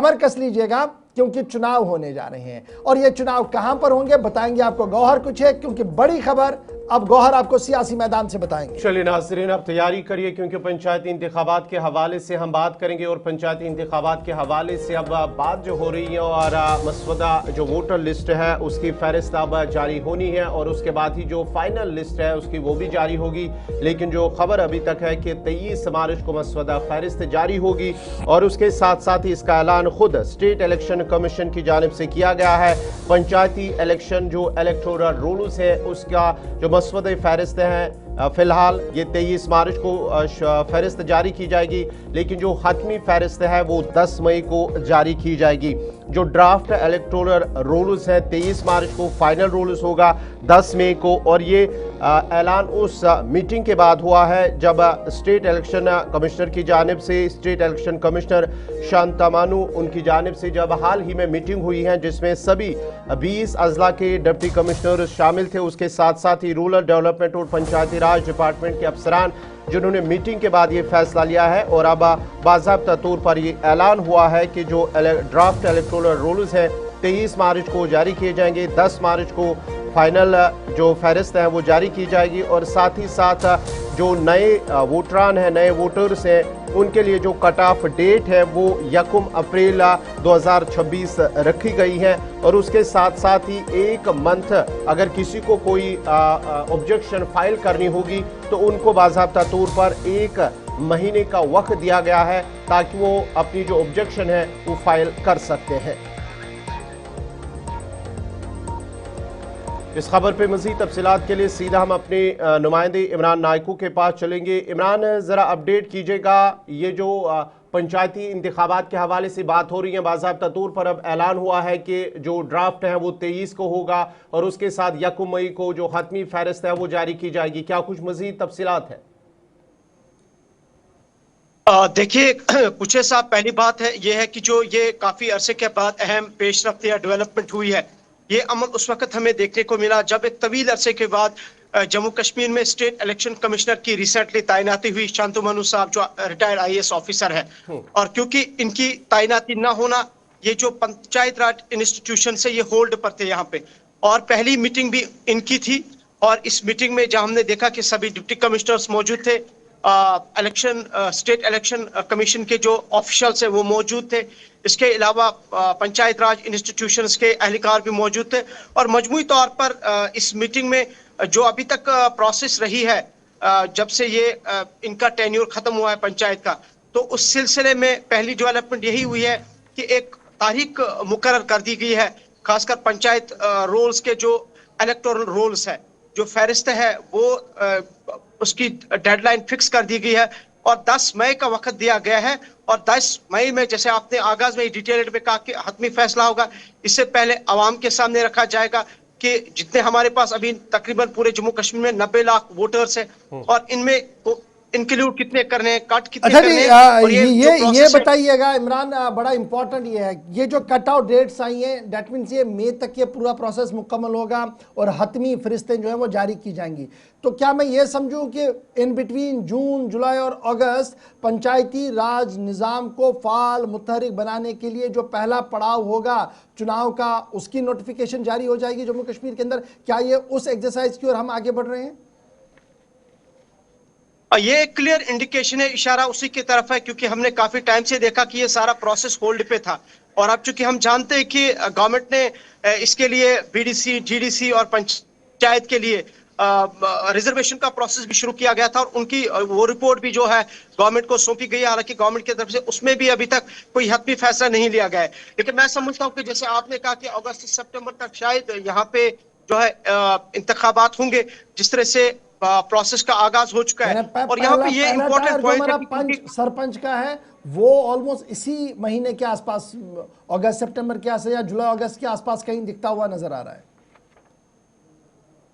कमर कस लीजिएगा क्योंकि चुनाव होने जा रहे हैं और ये चुनाव कहां पर होंगे बताएंगे आपको गौहर कुछ है, क्योंकि बड़ी खबर अब गौहर आपको सियासी मैदान से बताएंगे। चलिए नाज़रीन, अब तैयारी करिए क्योंकि पंचायती इंतखाबात के हवाले से हम बात करेंगे और पंचायती इंतखाबात के हवाले से अब बात जो हो रही है और मसवदा जो वोटर लिस्ट है उसकी फहरिस्त अब जारी होनी है और उसके बाद ही जो फाइनल लिस्ट है उसकी वो भी जारी होगी। लेकिन जो खबर अभी तक है कि 23 मार्च को मसवदा फहरिस्त जारी होगी और उसके साथ साथ ही इसका ऐलान खुद स्टेट इलेक्शन कमीशन की जानिब से किया गया है। पंचायती इलेक्शन जो इलेक्टोरल रूल्स है उसका जो मसवदे फहरिस्त हैं फिलहाल ये 23 मार्च को फहरिस्त जारी की जाएगी, लेकिन जो हतमी फहरिस्त है वो 10 मई को जारी की जाएगी। जो ड्राफ्ट इलेक्टोरल रूल्स है 23 मार्च को, फाइनल रूल्स होगा 10 मई को और ये ऐलान उस मीटिंग के बाद हुआ है जब स्टेट इलेक्शन कमिश्नर की जानिब से, स्टेट इलेक्शन कमिश्नर शांतमानु उनकी जानिब से जब हाल ही में मीटिंग हुई है जिसमें सभी 20 अजला के डिप्टी कमिश्नर शामिल थे। उसके साथ साथ ही रूरल डेवलपमेंट और पंचायती राज डिपार्टमेंट के अफसरान जिन्होंने मीटिंग के बाद ये फैसला लिया है और अब बाज़ाब्ता तौर पर ये ऐलान हुआ है कि जो ड्राफ्ट इलेक्टोरल रूल्स हैं 23 मार्च को जारी किए जाएंगे, 10 मार्च को फाइनल जो फहरिस्त है वो जारी की जाएगी और साथ ही साथ जो नए वोटरान हैं, नए वोटर्स हैं, उनके लिए जो कट ऑफ डेट है वो 1 अप्रैल 2026 रखी गई है और उसके साथ साथ ही 1 मंथ अगर किसी को कोई ऑब्जेक्शन फाइल करनी होगी तो उनको बाज़ाब्ता तौर पर 1 महीने का वक्त दिया गया है ताकि वो अपनी जो ऑब्जेक्शन है वो फाइल कर सकते हैं। इस खबर पे मज़ीद तफसीलात के लिए सीधा हम अपने नुमाइंदे इमरान नायकू के पास चलेंगे। इमरान, ज़रा अपडेट कीजिएगा, ये जो पंचायती इंतखाबात के हवाले से बात हो रही है, बाज़ाब्ता तौर पर अब ऐलान हुआ है कि जो ड्राफ्ट है वो 23 को होगा और उसके साथ 1 मई को जो हतमी फहरिस्त है वो जारी की जाएगी, क्या कुछ मज़ीद तफसीलात है? देखिए कुछ साहब, पहली बात है ये है कि जो ये काफी अरसे के बाद अहम पेशरफ्त या डेवलपमेंट हुई है, ये अमल उस वक्त हमें देखने को मिला जब एक तवील अरसे के बाद जम्मू कश्मीर में स्टेट इलेक्शन कमिश्नर की रिसेंटली तैनाती हुई। शांतमनु साहब जो रिटायर्ड IAS ऑफिसर है और क्योंकि इनकी तैनाती ना होना, ये जो पंचायत राज इंस्टीट्यूशन से ये होल्ड पर थे यहाँ पे और पहली मीटिंग भी इनकी थी और इस मीटिंग में जहां हमने देखा कि सभी डिप्टी कमिश्नर्स मौजूद थे, स्टेट इलेक्शन कमीशन के जो ऑफिशियल्स है वो मौजूद थे, इसके अलावा पंचायत राज इंस्टीट्यूशंस के एहलकार भी मौजूद थे और मजमूई तौर पर इस मीटिंग में जो अभी तक प्रोसेस रही है जब से ये इनका टेन्योर खत्म हुआ है पंचायत का, तो उस सिलसिले में पहली डेवलपमेंट यही हुई है कि एक तारीख मुकर्रर कर दी गई है, खासकर पंचायत रोल्स के जो इलेक्टोरल रोल्स है, जो फहरिस्त है वो उसकी डेडलाइन फिक्स कर दी गई है और 10 मई का वक्त दिया गया है और 10 मई में जैसे आपने आगाज में डिटेल्ड में कहा कि हतमी फैसला होगा, इससे पहले अवाम के सामने रखा जाएगा कि जितने हमारे पास अभी तकरीबन पूरे जम्मू कश्मीर में 90 लाख वोटर्स हैं और इनमें इंक्लूड कितने करने हैं, कट कितने करने हैं। और ये बताइएगा इमरान, बड़ा इंपॉर्टेंट ये है, ये जो कट आउट डेट्स आई हैं दैट मीन्स ये मई तक ये पूरा प्रोसेस मुकम्मल होगा और हतमी फरिश्तें जो है वो जारी की जाएंगी। तो क्या मैं ये समझूं कि इन बिटवीन जून, जुलाई और अगस्त पंचायती राज निज़ाम को फाल मुतहरिक बनाने के लिए जो पहला पड़ाव होगा चुनाव का, उसकी नोटिफिकेशन जारी हो जाएगी जम्मू कश्मीर के अंदर? क्या ये उस एक्सरसाइज की ओर हम आगे बढ़ रहे हैं? ये क्लियर इंडिकेशन है, इशारा उसी की तरफ है क्योंकि हमने काफी टाइम से देखा कि ये सारा प्रोसेस होल्ड पे था और अब चूंकि हम जानते हैं कि गवर्नमेंट ने इसके लिए BDC, GDC और पंचायत के लिए रिजर्वेशन का प्रोसेस भी शुरू किया गया था और उनकी वो रिपोर्ट भी जो है गवर्नमेंट को सौंपी गई है, हालांकि गवर्नमेंट की तरफ से उसमें भी अभी तक कोई हतमी फैसला नहीं लिया गया है। लेकिन मैं समझता हूँ कि जैसे आपने कहा कि अगस्त से सितंबर तक शायद यहाँ पे जो है इंतखाबात होंगे, जिस तरह से प्रोसेस का आगाज हो चुका है और यहाँ पे ये इम्पोर्टेंट पॉइंट है सरपंच का है वो ऑलमोस्ट इसी महीने के आसपास, अगस्त सितंबर के आसपास या जुलाई अगस्त के आसपास कहीं दिखता हुआ नजर आ रहा है।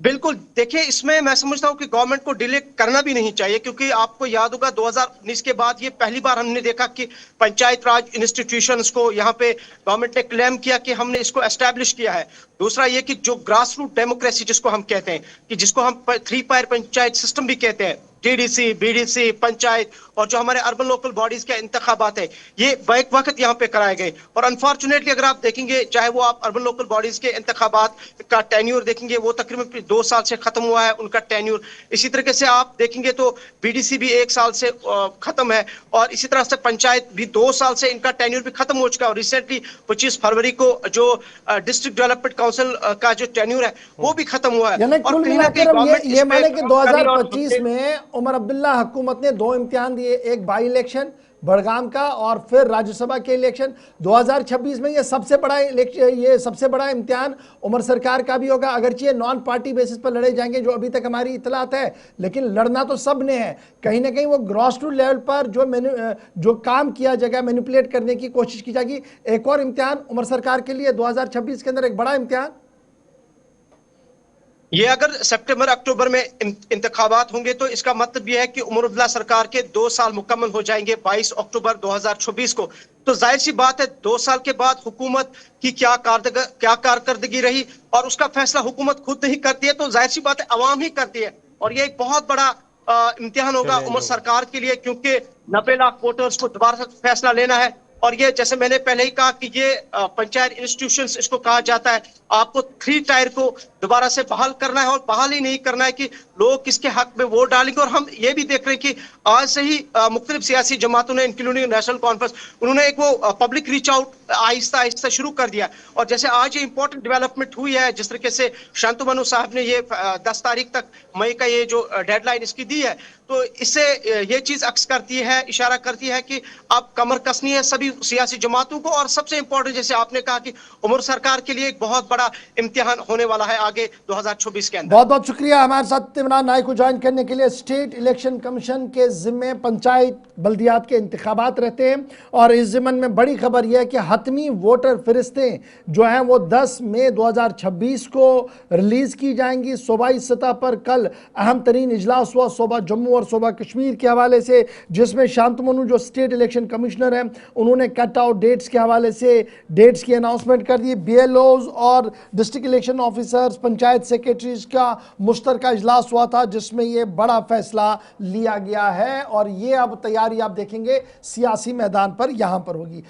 बिल्कुल, देखिए इसमें मैं समझता हूं कि गवर्नमेंट को डिले करना भी नहीं चाहिए क्योंकि आपको याद होगा 2019 के बाद ये पहली बार हमने देखा कि पंचायत राज इंस्टीट्यूशंस को यहाँ पे गवर्नमेंट ने क्लेम किया कि हमने इसको एस्टैब्लिश किया है। दूसरा ये कि जो ग्रास रूट डेमोक्रेसी जिसको हम कहते हैं, कि जिसको हम 3 टायर पंचायत सिस्टम भी कहते हैं, डीडीसी, बीडीसी, पंचायत और जो हमारे अर्बन लोकल बॉडीज के इंतखाबात है, ये बैक वक्त यहाँ पे कराए गए। और अनफॉर्चुनेटली अगर आप देखेंगे, चाहे वो आप अर्बन लोकल बॉडीज के इंतखाबात का टेन्यूर देखेंगे, वो तकरीबन 2 साल से खत्म हुआ है उनका टेन्यूर। इसी तरीके से आप देखेंगे तो बीडीसी भी 1 साल से खत्म है, और इसी तरह से पंचायत भी 2 साल से इनका टेन्यूर भी खत्म हो चुका है। और रिसेंटली 25 फरवरी को जो डिस्ट्रिक्ट डेवलपमेंट काउंसिल का जो टेन्यूर है वो भी खत्म हुआ है। यानी और कुल कहीं ना कहीं मिलाकर हम गवर्नमेंट ये माने कि 2025 में उमर अब्दुल्ला हुकूमत ने 2 इम्तिहान दिए, एक बाई इलेक्शन बड़गाम का और फिर राज्यसभा के इलेक्शन। 2026 में ये सबसे बड़ा इम्तिहान उमर सरकार का भी होगा, अगरचे ये नॉन पार्टी बेसिस पर लड़े जाएंगे जो अभी तक हमारी इतलात है, लेकिन लड़ना तो सब ने है। कहीं ना कहीं वो ग्रॉस रूट लेवल पर जो काम किया जाएगा, मैनिपुलेट करने की कोशिश की जाएगी। एक और इम्तिहान उमर सरकार के लिए 2026 के अंदर एक बड़ा इम्तिहान, ये अगर सितंबर अक्टूबर में इंतखाबात होंगे तो इसका मतलब यह है कि उमर अब्दुल्ला सरकार के 2 साल मुकम्मल हो जाएंगे 22 अक्टूबर 2026 को। तो जाहिर सी बात है 2 साल के बाद हुकूमत की क्या कारकर्दगी रही, और उसका फैसला हुकूमत खुद नहीं करती है, तो जाहिर सी बात है अवाम ही करती है। और ये एक बहुत बड़ा इम्तिहान होगा उमर सरकार के लिए, क्योंकि 90 लाख वोटर्स को दोबारा फैसला लेना है। और ये जैसे मैंने पहले ही कहा कि ये पंचायत इंस्टीट्यूशंस इसको कहा जाता है, आपको 3 टायर को दोबारा से बहाल करना है, और बहाल ही नहीं करना है कि लोग किसके हक में वोट डालेंगे। और हम ये भी देख रहे हैं कि आज से ही मुख्तलिफ सियासी जमातों ने, इंक्लूडिंग नेशनल कॉन्फ्रेंस, उन्होंने एक वो public reach out Aahista Aahista शुरू कर दिया। और जैसे आज ये इंपॉर्टेंट डेवलपमेंट हुई है, जिस तरीके से शांतनु साहब ने ये 10 तारीख तक मई का ये जो डेडलाइन इसकी दी है, तो इससे ये चीज अक्स करती है, इशारा करती है कि अब कमर कसनी है सभी सियासी जमातों को। और सबसे इंपॉर्टेंट, जैसे आपने कहा कि उमर सरकार के लिए एक बहुत बड़ा इम्तिहान होने वाला है आगे 2024 के अंदर। बहुत बहुत शुक्रिया हमारे साथ इमरान नाइक को ज्वाइन करने के लिए। स्टेट इलेक्शन कमीशन के जिम्मे पंचायत बल्दियात के इंतखाबात रहते हैं, और इस ज़िम्मन में बड़ी खबर यह है कि हतमी वोटर फरिस्तें जो हैं वो 10 मई 2026 को रिलीज़ की जाएंगी। सूबाई सतह पर कल अहम तरीन इजलास हुआ सूबा जम्मू और सूबा कश्मीर के हवाले से, जिसमें शांतमनु जो स्टेट इलेक्शन कमिश्नर हैं उन्होंने कट आउट डेट्स के हवाले से डेट्स की अनाउंसमेंट कर दी। BLOs और district election officers, panchayat secretaries का मुश्तरका इजलास हुआ था, जिसमें ये बड़ा फैसला लिया गया है। और ये अब तैयारी आप देखेंगे सियासी मैदान पर यहाँ पर होगी।